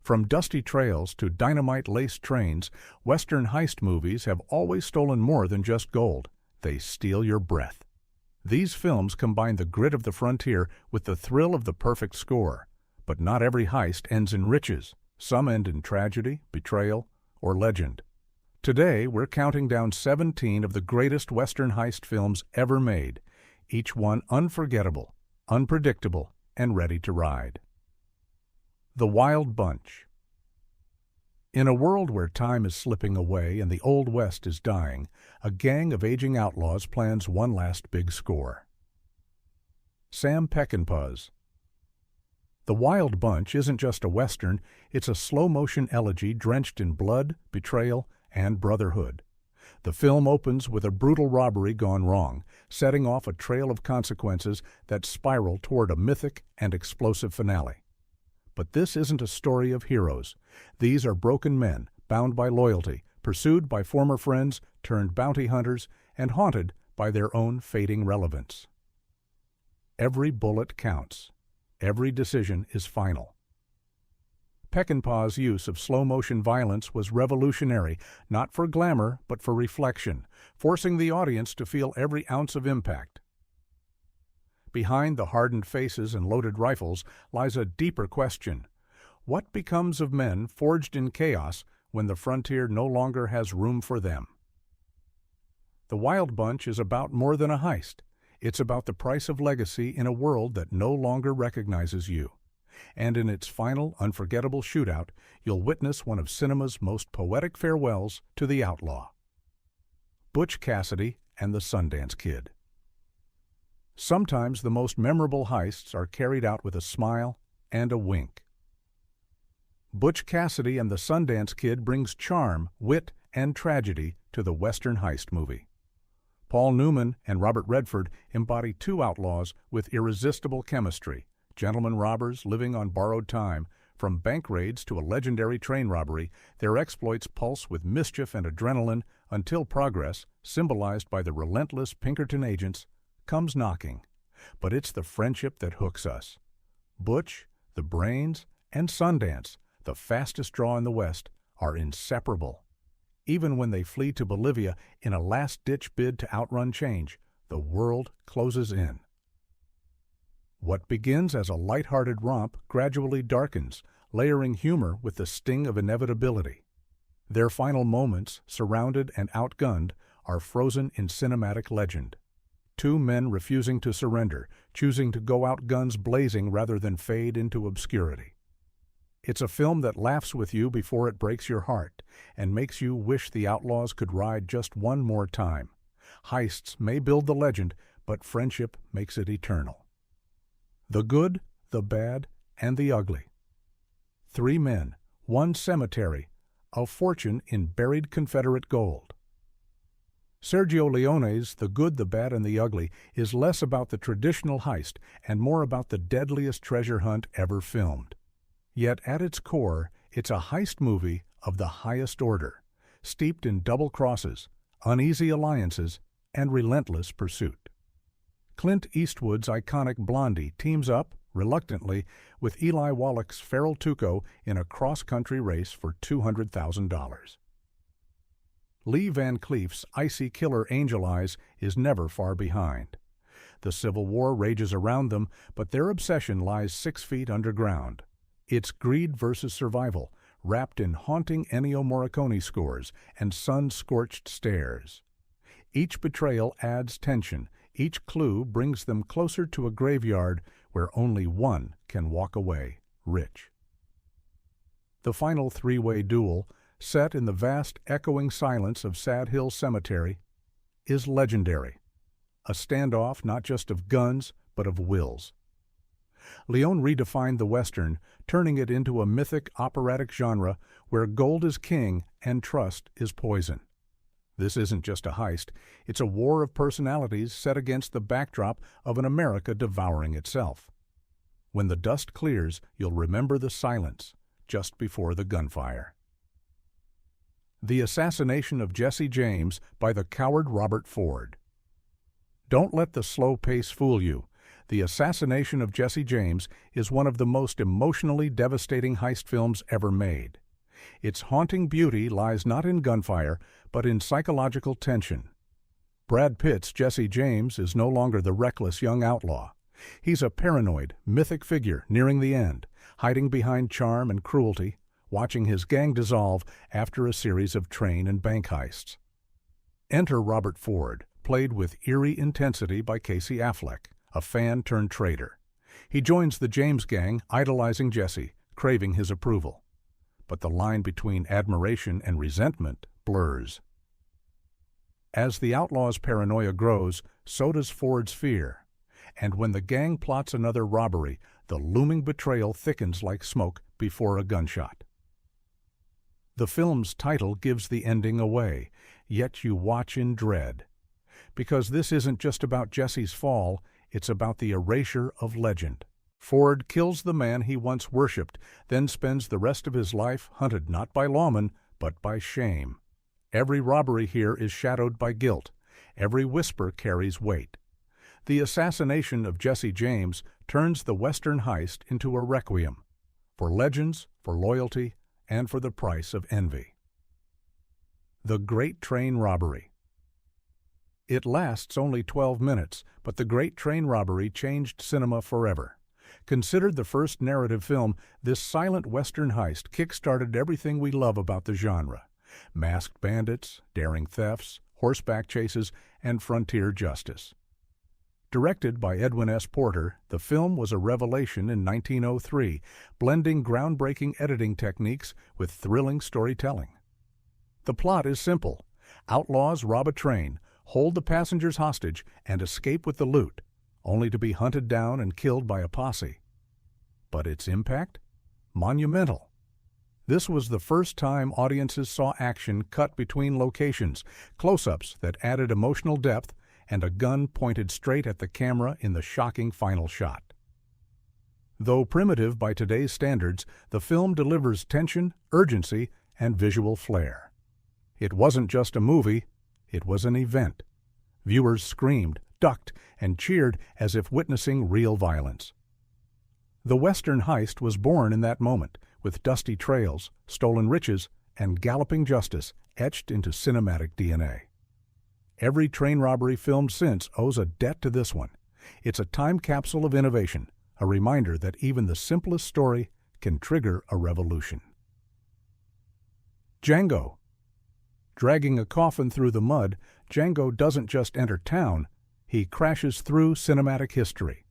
From dusty trails to dynamite-laced trains, Western heist movies have always stolen more than just gold. They steal your breath. These films combine the grit of the frontier with the thrill of the perfect score. But not every heist ends in riches. Some end in tragedy, betrayal, or legend. Today, we're counting down 17 of the greatest Western heist films ever made, each one unforgettable, unpredictable, and ready to ride. The Wild Bunch. In a world where time is slipping away and the Old West is dying, a gang of aging outlaws plans one last big score. Sam Peck and Puzz. The Wild Bunch isn't just a Western, it's a slow-motion elegy drenched in blood, betrayal, and brotherhood. The film opens with a brutal robbery gone wrong, setting off a trail of consequences that spiral toward a mythic and explosive finale. But this isn't a story of heroes. These are broken men, bound by loyalty, pursued by former friends turned bounty hunters, and haunted by their own fading relevance. Every bullet counts. Every decision is final. Peckinpah's use of slow-motion violence was revolutionary, not for glamour, but for reflection, forcing the audience to feel every ounce of impact. Behind the hardened faces and loaded rifles lies a deeper question. What becomes of men forged in chaos when the frontier no longer has room for them? The Wild Bunch is about more than a heist. It's about the price of legacy in a world that no longer recognizes you. And in its final, unforgettable shootout, you'll witness one of cinema's most poetic farewells to the outlaw. Butch Cassidy and the Sundance Kid. Sometimes the most memorable heists are carried out with a smile and a wink. Butch Cassidy and the Sundance Kid brings charm, wit, and tragedy to the Western heist movie. Paul Newman and Robert Redford embody two outlaws with irresistible chemistry, gentlemen robbers living on borrowed time. From bank raids to a legendary train robbery, their exploits pulse with mischief and adrenaline until progress, symbolized by the relentless Pinkerton agents, comes knocking. But it's the friendship that hooks us. Butch, the brains, and Sundance, the fastest draw in the West, are inseparable. Even when they flee to Bolivia in a last-ditch bid to outrun change, the world closes in. What begins as a light-hearted romp gradually darkens, layering humor with the sting of inevitability. Their final moments, surrounded and outgunned, are frozen in cinematic legend. Two men refusing to surrender, choosing to go out guns blazing rather than fade into obscurity. It's a film that laughs with you before it breaks your heart and makes you wish the outlaws could ride just one more time. Heists may build the legend, but friendship makes it eternal. The good, the bad, and the ugly. 3 men, 1 cemetery, a fortune in buried Confederate gold. Sergio Leone's The Good, the Bad, and the Ugly is less about the traditional heist and more about the deadliest treasure hunt ever filmed. Yet at its core, it's a heist movie of the highest order, steeped in double crosses, uneasy alliances, and relentless pursuit. Clint Eastwood's iconic Blondie teams up, reluctantly, with Eli Wallach's Feral Tuco in a cross-country race for $200,000. Lee Van Cleef's icy killer Angel Eyes is never far behind. The Civil War rages around them, but their obsession lies 6 feet underground. It's greed versus survival, wrapped in haunting Ennio Morricone scores and sun-scorched stares. Each betrayal adds tension, each clue brings them closer to a graveyard where only one can walk away rich. The final 3-way duel, set in the vast echoing silence of Sad Hill Cemetery, is legendary. A standoff not just of guns, but of wills. Leone redefined the Western, turning it into a mythic operatic genre where gold is king and trust is poison. This isn't just a heist, it's a war of personalities set against the backdrop of an America devouring itself. When the dust clears, you'll remember the silence just before the gunfire. The Assassination of Jesse James by the coward Robert Ford. Don't let the slow pace fool you. The Assassination of Jesse James is one of the most emotionally devastating heist films ever made. Its haunting beauty lies not in gunfire, but in psychological tension. Brad Pitt's Jesse James is no longer the reckless young outlaw. He's a paranoid, mythic figure nearing the end, hiding behind charm and cruelty, watching his gang dissolve after a series of train and bank heists. Enter Robert Ford, played with eerie intensity by Casey Affleck, a fan-turned-traitor. He joins the James gang, idolizing Jesse, craving his approval. But the line between admiration and resentment blurs. As the outlaw's paranoia grows, so does Ford's fear. And when the gang plots another robbery, the looming betrayal thickens like smoke before a gunshot. The film's title gives the ending away, yet you watch in dread. Because this isn't just about Jesse's fall, it's about the erasure of legend. Ford kills the man he once worshipped, then spends the rest of his life hunted not by lawmen, but by shame. Every robbery here is shadowed by guilt. Every whisper carries weight. The assassination of Jesse James turns the Western heist into a requiem, for legends, for loyalty, and for the price of envy. The Great Train Robbery. It lasts only 12 minutes, but The Great Train Robbery changed cinema forever. Considered the first narrative film, this silent Western heist kick-started everything we love about the genre: masked bandits, daring thefts, horseback chases, and frontier justice. Directed by Edwin S. Porter, the film was a revelation in 1903, blending groundbreaking editing techniques with thrilling storytelling. The plot is simple. Outlaws rob a train, hold the passengers hostage, and escape with the loot, only to be hunted down and killed by a posse. But its impact? Monumental. This was the first time audiences saw action cut between locations, close-ups that added emotional depth, and a gun pointed straight at the camera in the shocking final shot. Though primitive by today's standards, the film delivers tension, urgency, and visual flair. It wasn't just a movie, it was an event. Viewers screamed, ducked, and cheered as if witnessing real violence. The Western heist was born in that moment, with dusty trails, stolen riches, and galloping justice etched into cinematic DNA. Every train robbery filmed since owes a debt to this one. It's a time capsule of innovation, a reminder that even the simplest story can trigger a revolution. Django. Dragging a coffin through the mud, Django doesn't just enter town, he crashes through cinematic history.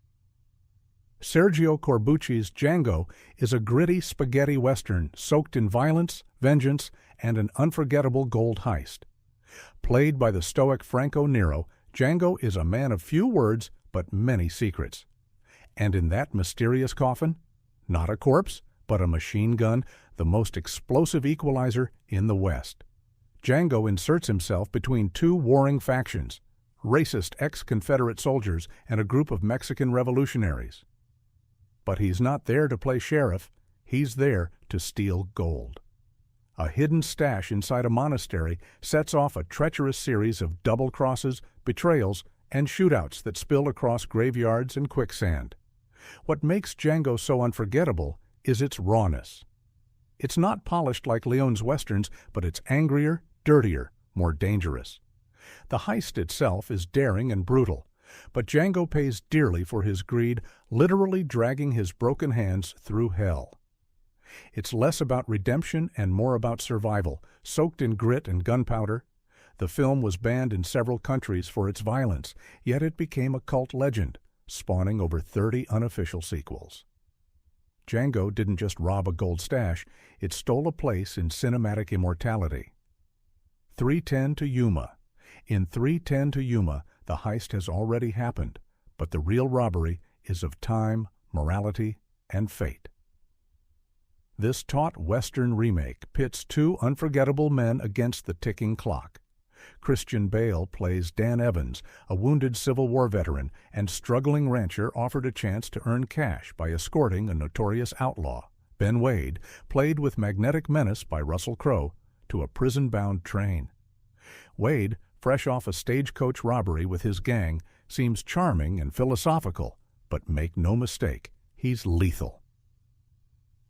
Sergio Corbucci's Django is a gritty spaghetti western soaked in violence, vengeance, and an unforgettable gold heist. Played by the stoic Franco Nero, Django is a man of few words but many secrets. And in that mysterious coffin, not a corpse, but a machine gun, the most explosive equalizer in the West. Django inserts himself between two warring factions, racist ex-Confederate soldiers and a group of Mexican revolutionaries. But he's not there to play sheriff, he's there to steal gold. A hidden stash inside a monastery sets off a treacherous series of double crosses, betrayals, and shootouts that spill across graveyards and quicksand. What makes Django so unforgettable is its rawness. It's not polished like Leone's westerns, but it's angrier, dirtier, more dangerous. The heist itself is daring and brutal, but Django pays dearly for his greed, literally dragging his broken hands through hell. It's less about redemption and more about survival, soaked in grit and gunpowder. The film was banned in several countries for its violence, yet it became a cult legend, spawning over 30 unofficial sequels. Django didn't just rob a gold stash, it stole a place in cinematic immortality. 3:10 to Yuma. In 3:10 to Yuma, the heist has already happened, but the real robbery is of time, morality, and fate. This taut Western remake pits two unforgettable men against the ticking clock. Christian Bale plays Dan Evans, a wounded Civil War veteran and struggling rancher offered a chance to earn cash by escorting a notorious outlaw, Ben Wade, played with magnetic menace by Russell Crowe, to a prison-bound train. Wade, fresh off a stagecoach robbery with his gang, seems charming and philosophical, but make no mistake, he's lethal.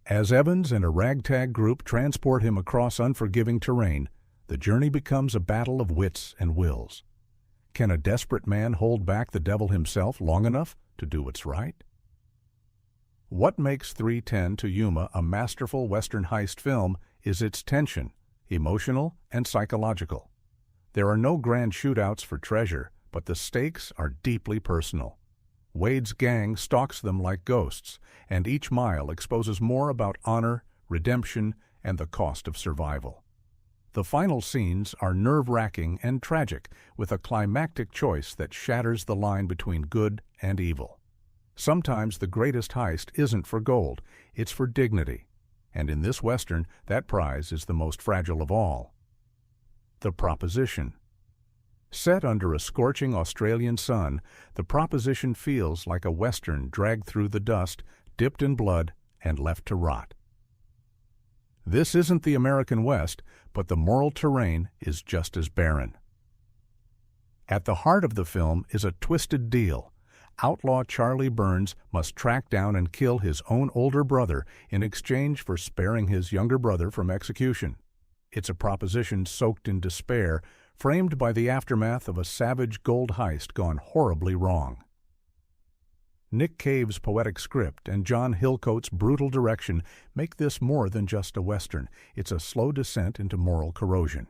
As Evans and a ragtag group transport him across unforgiving terrain, the journey becomes a battle of wits and wills. Can a desperate man hold back the devil himself long enough to do what's right? What makes 3:10 to Yuma a masterful Western heist film is its tension, emotional and psychological. There are no grand shootouts for treasure, but the stakes are deeply personal. Wade's gang stalks them like ghosts, and each mile exposes more about honor, redemption, and the cost of survival. The final scenes are nerve-wracking and tragic, with a climactic choice that shatters the line between good and evil. Sometimes the greatest heist isn't for gold, it's for dignity, and in this Western, that prize is the most fragile of all. The Proposition. Set under a scorching Australian sun, The Proposition feels like a Western dragged through the dust, dipped in blood, and left to rot. This isn't the American West, but the moral terrain is just as barren. At the heart of the film is a twisted deal. Outlaw Charlie Burns must track down and kill his own older brother in exchange for sparing his younger brother from execution. It's a proposition soaked in despair, framed by the aftermath of a savage gold heist gone horribly wrong. Nick Cave's poetic script and John Hillcoat's brutal direction make this more than just a Western. It's a slow descent into moral corrosion.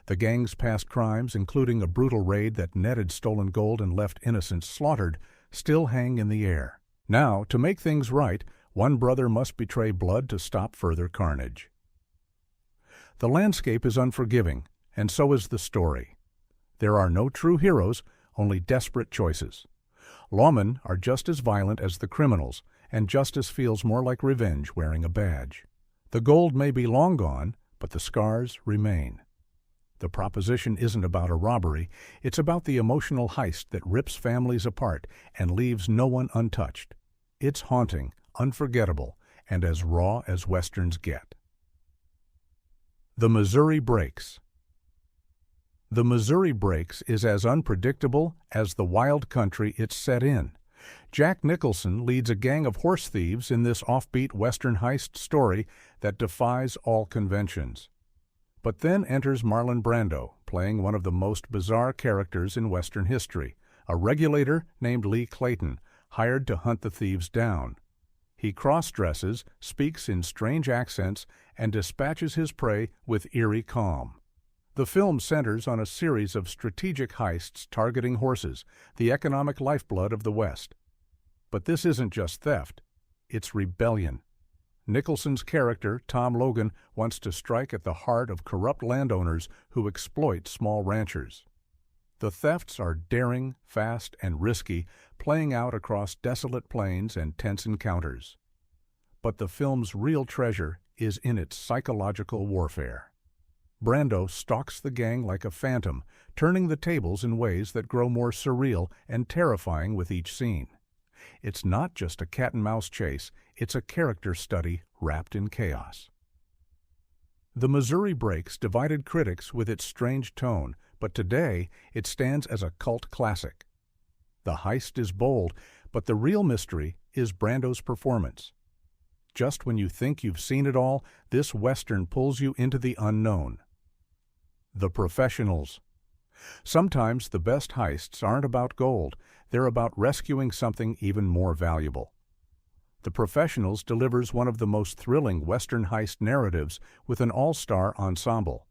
The gang's past crimes, including a brutal raid that netted stolen gold and left innocents slaughtered, still hang in the air. Now, to make things right, one brother must betray blood to stop further carnage. The landscape is unforgiving, and so is the story. There are no true heroes, only desperate choices. Lawmen are just as violent as the criminals, and justice feels more like revenge wearing a badge. The gold may be long gone, but the scars remain. The Proposition isn't about a robbery, it's about the emotional heist that rips families apart and leaves no one untouched. It's haunting, unforgettable, and as raw as Westerns get. The Missouri Breaks. The Missouri Breaks is as unpredictable as the wild country it's set in. Jack Nicholson leads a gang of horse thieves in this offbeat Western heist story that defies all conventions. But then enters Marlon Brando, playing one of the most bizarre characters in Western history, a regulator named Lee Clayton, hired to hunt the thieves down. He cross-dresses, speaks in strange accents, and dispatches his prey with eerie calm. The film centers on a series of strategic heists targeting horses, the economic lifeblood of the West. But this isn't just theft, it's rebellion. Nicholson's character, Tom Logan, wants to strike at the heart of corrupt landowners who exploit small ranchers. The thefts are daring, fast, and risky, playing out across desolate plains and tense encounters. But the film's real treasure is in its psychological warfare. Brando stalks the gang like a phantom, turning the tables in ways that grow more surreal and terrifying with each scene. It's not just a cat-and-mouse chase, it's a character study wrapped in chaos. The Missouri Breaks divided critics with its strange tone, but today it stands as a cult classic. The heist is bold, but the real mystery is Brando's performance. Just when you think you've seen it all, this Western pulls you into the unknown. The Professionals. Sometimes the best heists aren't about gold, they're about rescuing something even more valuable. The Professionals delivers one of the most thrilling Western heist narratives with an all-star ensemble.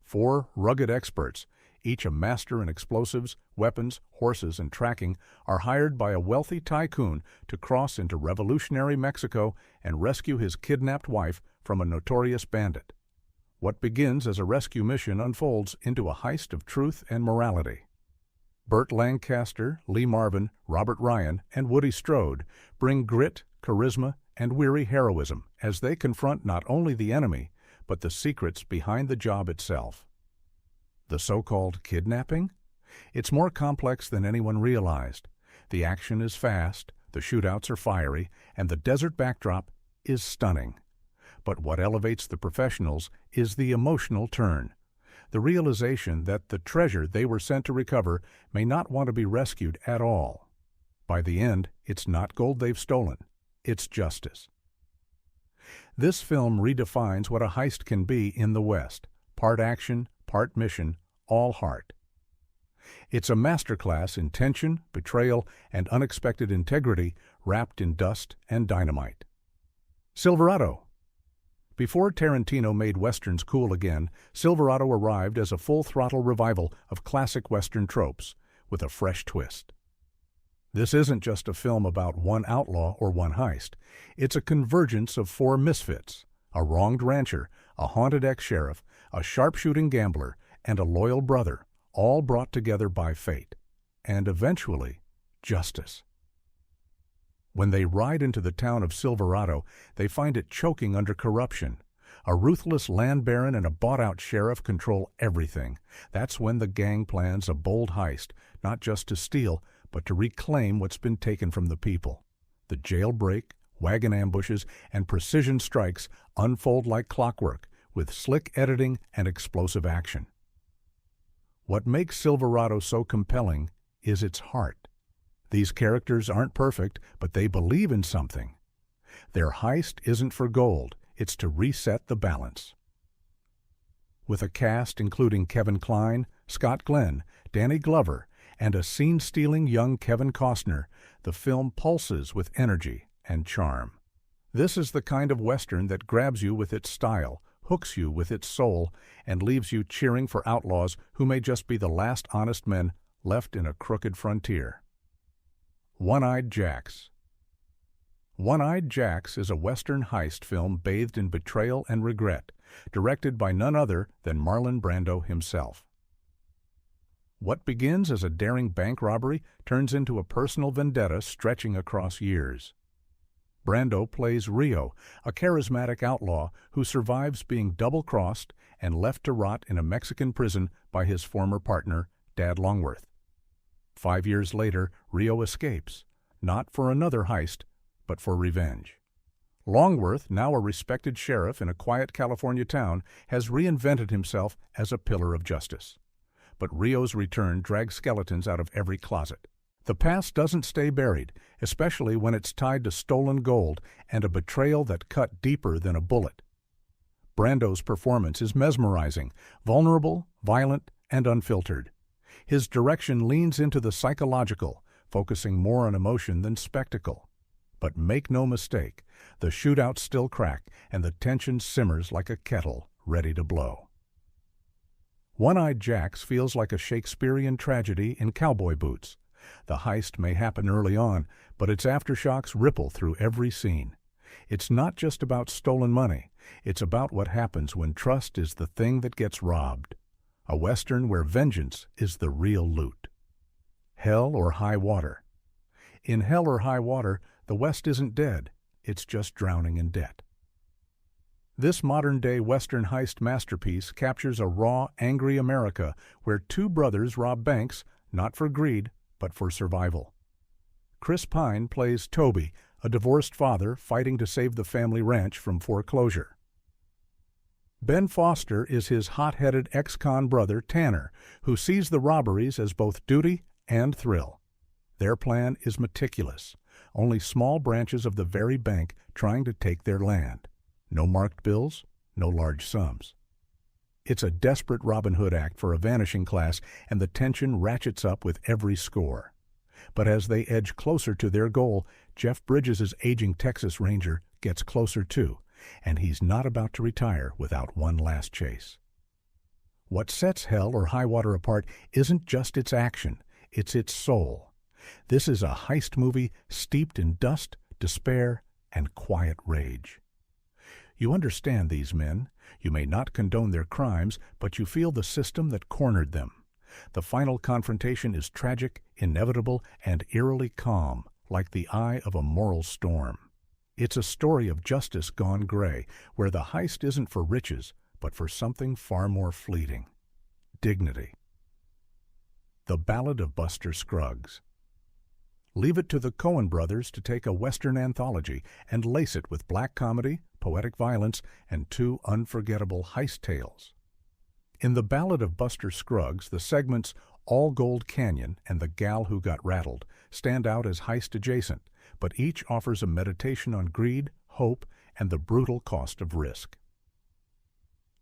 4 rugged experts, each a master in explosives, weapons, horses, and tracking, are hired by a wealthy tycoon to cross into revolutionary Mexico and rescue his kidnapped wife from a notorious bandit. What begins as a rescue mission unfolds into a heist of truth and morality. Burt Lancaster, Lee Marvin, Robert Ryan, and Woody Strode bring grit, charisma, and weary heroism as they confront not only the enemy, but the secrets behind the job itself. The so-called kidnapping? It's more complex than anyone realized. The action is fast, the shootouts are fiery, and the desert backdrop is stunning. But what elevates The Professionals is the emotional turn, the realization that the treasure they were sent to recover may not want to be rescued at all. By the end, it's not gold they've stolen, it's justice. This film redefines what a heist can be in the West: part action, part mission, all heart. It's a masterclass in tension, betrayal, and unexpected integrity wrapped in dust and dynamite. Silverado. Before Tarantino made Westerns cool again, Silverado arrived as a full-throttle revival of classic Western tropes, with a fresh twist. This isn't just a film about one outlaw or one heist. It's a convergence of four misfits: a wronged rancher, a haunted ex-sheriff, a sharpshooting gambler, and a loyal brother, all brought together by fate, and eventually, justice. When they ride into the town of Silverado, they find it choking under corruption. A ruthless land baron and a bought-out sheriff control everything. That's when the gang plans a bold heist, not just to steal, but to reclaim what's been taken from the people. The jailbreak, wagon ambushes, and precision strikes unfold like clockwork, with slick editing and explosive action. What makes Silverado so compelling is its heart. These characters aren't perfect, but they believe in something. Their heist isn't for gold, it's to reset the balance. With a cast including Kevin Kline, Scott Glenn, Danny Glover, and a scene-stealing young Kevin Costner, the film pulses with energy and charm. This is the kind of Western that grabs you with its style, hooks you with its soul, and leaves you cheering for outlaws who may just be the last honest men left in a crooked frontier. Oneeyed Jacks. Oneeyed Jacks is a Western heist film bathed in betrayal and regret, directed by none other than Marlon Brando himself. What begins as a daring bank robbery turns into a personal vendetta stretching across years. Brando plays Rio, a charismatic outlaw who survives being double-crossed and left to rot in a Mexican prison by his former partner, Dad Longworth. 5 years later, Rio escapes, not for another heist, but for revenge. Longworth, now a respected sheriff in a quiet California town, has reinvented himself as a pillar of justice. But Rio's return drags skeletons out of every closet. The past doesn't stay buried, especially when it's tied to stolen gold and a betrayal that cut deeper than a bullet. Brando's performance is mesmerizing, vulnerable, violent, and unfiltered. His direction leans into the psychological, focusing more on emotion than spectacle. But make no mistake, the shootouts still crack and the tension simmers like a kettle ready to blow. One-Eyed Jacks feels like a Shakespearean tragedy in cowboy boots. The heist may happen early on, but its aftershocks ripple through every scene. It's not just about stolen money. It's about what happens when trust is the thing that gets robbed. A Western where vengeance is the real loot. Hell or high water. In Hell or High Water, the West isn't dead. It's just drowning in debt. This modern-day Western heist masterpiece captures a raw, angry America where two brothers rob banks, not for greed, but for survival. Chris Pine plays Toby, a divorced father fighting to save the family ranch from foreclosure. Ben Foster is his hot-headed ex-con brother Tanner, who sees the robberies as both duty and thrill. Their plan is meticulous, only small branches of the very bank trying to take their land. No marked bills, no large sums. It's a desperate Robin Hood act for a vanishing class, and the tension ratchets up with every score. But as they edge closer to their goal, Jeff Bridges' aging Texas Ranger gets closer too, and he's not about to retire without one last chase. What sets Hell or High Water apart isn't just its action, it's its soul. This is a heist movie steeped in dust, despair, and quiet rage. You understand these men. You may not condone their crimes, but you feel the system that cornered them. The final confrontation is tragic, inevitable, and eerily calm, like the eye of a moral storm. It's a story of justice gone gray, where the heist isn't for riches, but for something far more fleeting: dignity. The Ballad of Buster Scruggs. Leave it to the Coen brothers to take a Western anthology and lace it with black comedy, poetic violence, and two unforgettable heist tales. In The Ballad of Buster Scruggs, the segments All Gold Canyon and The Gal Who Got Rattled stand out as heist adjacent, but each offers a meditation on greed, hope, and the brutal cost of risk.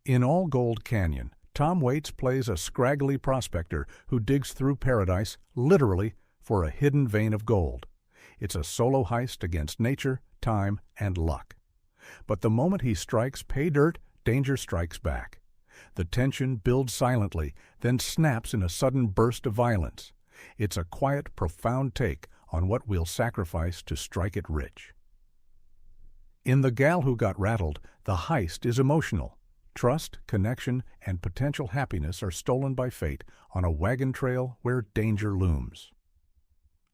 In All Gold Canyon, Tom Waits plays a scraggly prospector who digs through paradise, literally, for a hidden vein of gold. It's a solo heist against nature, time, and luck. But the moment he strikes pay dirt, danger strikes back. The tension builds silently, then snaps in a sudden burst of violence. It's a quiet, profound take on what we'll sacrifice to strike it rich. In The Gal Who Got Rattled, the heist is emotional. Trust, connection, and potential happiness are stolen by fate on a wagon trail where danger looms.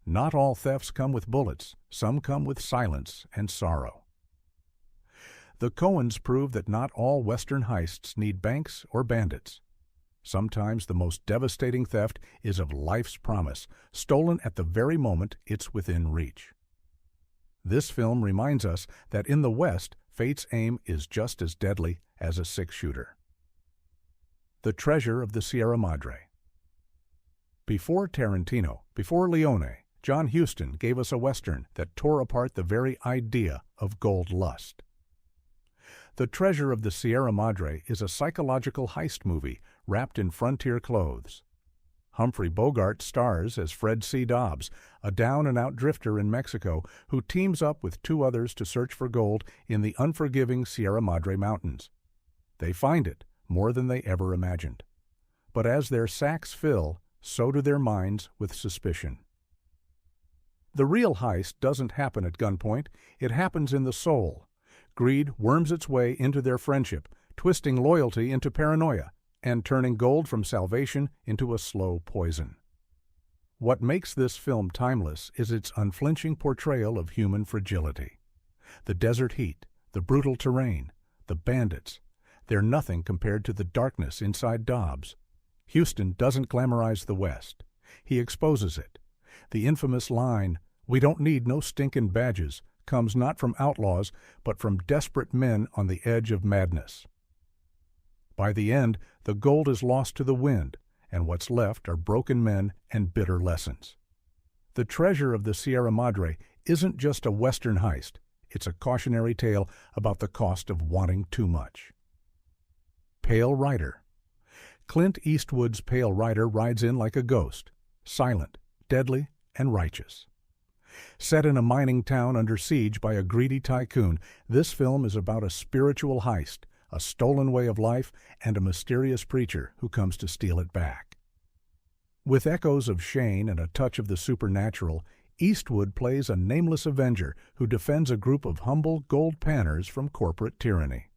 Not all thefts come with bullets. Some come with silence and sorrow. The Coens prove that not all Western heists need banks or bandits. Sometimes the most devastating theft is of life's promise, stolen at the very moment it's within reach. This film reminds us that in the West, fate's aim is just as deadly as a six-shooter. The Treasure of the Sierra Madre. Before Tarantino, before Leone, John Huston gave us a Western that tore apart the very idea of gold lust. The Treasure of the Sierra Madre is a psychological heist movie wrapped in frontier clothes. Humphrey Bogart stars as Fred C. Dobbs, a down-and-out drifter in Mexico who teams up with two others to search for gold in the unforgiving Sierra Madre Mountains. They find it, more than they ever imagined. But as their sacks fill, so do their minds with suspicion. The real heist doesn't happen at gunpoint, it happens in the soul. Greed worms its way into their friendship, twisting loyalty into paranoia, and turning gold from salvation into a slow poison. What makes this film timeless is its unflinching portrayal of human fragility. The desert heat, the brutal terrain, the bandits, they're nothing compared to the darkness inside Dobbs. Huston doesn't glamorize the West. He exposes it. The infamous line, "We don't need no stinkin' badges," comes not from outlaws, but from desperate men on the edge of madness. By the end, the gold is lost to the wind, and what's left are broken men and bitter lessons. The Treasure of the Sierra Madre isn't just a Western heist. It's a cautionary tale about the cost of wanting too much. Pale Rider. Clint Eastwood's Pale Rider rides in like a ghost, silent, deadly, and righteous. Set in a mining town under siege by a greedy tycoon, this film is about a spiritual heist, a stolen way of life, and a mysterious preacher who comes to steal it back. With echoes of Shane and a touch of the supernatural, Eastwood plays a nameless avenger who defends a group of humble gold panners from corporate tyranny.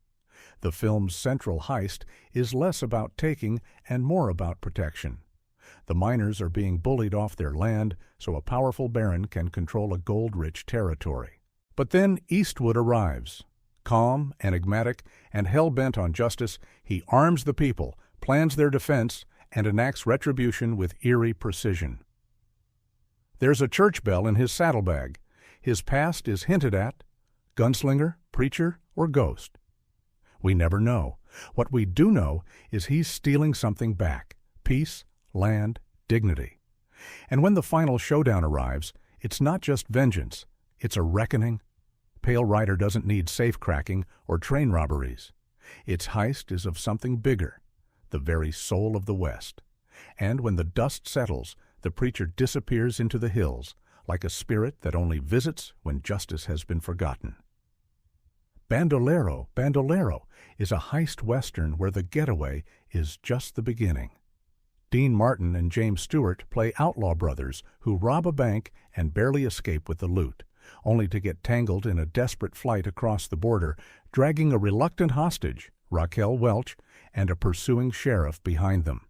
The film's central heist is less about taking and more about protection. The miners are being bullied off their land, so a powerful baron can control a gold-rich territory. But then Eastwood arrives. Calm, enigmatic, and hell-bent on justice, he arms the people, plans their defense, and enacts retribution with eerie precision. There's a church bell in his saddlebag. His past is hinted at. Gunslinger, preacher, or ghost? We never know. What we do know is he's stealing something back: peace, land, dignity. And when the final showdown arrives, it's not just vengeance, it's a reckoning. Pale Rider doesn't need safe-cracking or train robberies. Its heist is of something bigger, the very soul of the West. And when the dust settles, the preacher disappears into the hills, like a spirit that only visits when justice has been forgotten. Bandolero, Bandolero is a heist western where the getaway is just the beginning. Dean Martin and James Stewart play outlaw brothers who rob a bank and barely escape with the loot, only to get tangled in a desperate flight across the border, dragging a reluctant hostage, Raquel Welch, and a pursuing sheriff behind them.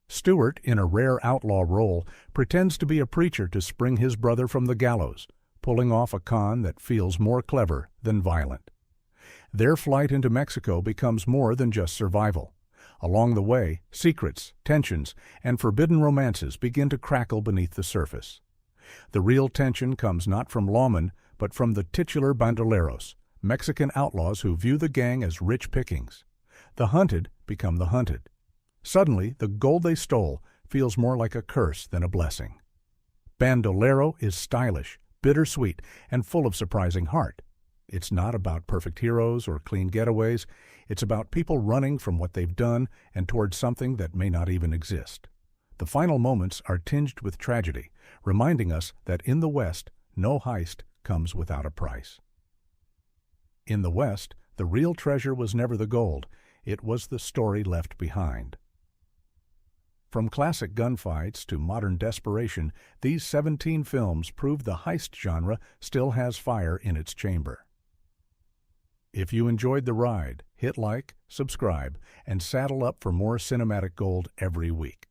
Stewart, in a rare outlaw role, pretends to be a preacher to spring his brother from the gallows, pulling off a con that feels more clever than violent. Their flight into Mexico becomes more than just survival. Along the way, secrets, tensions, and forbidden romances begin to crackle beneath the surface. The real tension comes not from lawmen, but from the titular bandoleros, Mexican outlaws who view the gang as rich pickings. The hunted become the hunted. Suddenly, the gold they stole feels more like a curse than a blessing. Bandolero is stylish, bittersweet, and full of surprising heart. It's not about perfect heroes or clean getaways. It's about people running from what they've done and towards something that may not even exist. The final moments are tinged with tragedy, reminding us that in the West, no heist comes without a price. In the West, the real treasure was never the gold. It was the story left behind. From classic gunfights to modern desperation, these 17 films prove the heist genre still has fire in its chamber. If you enjoyed the ride, hit like, subscribe, and saddle up for more cinematic gold every week.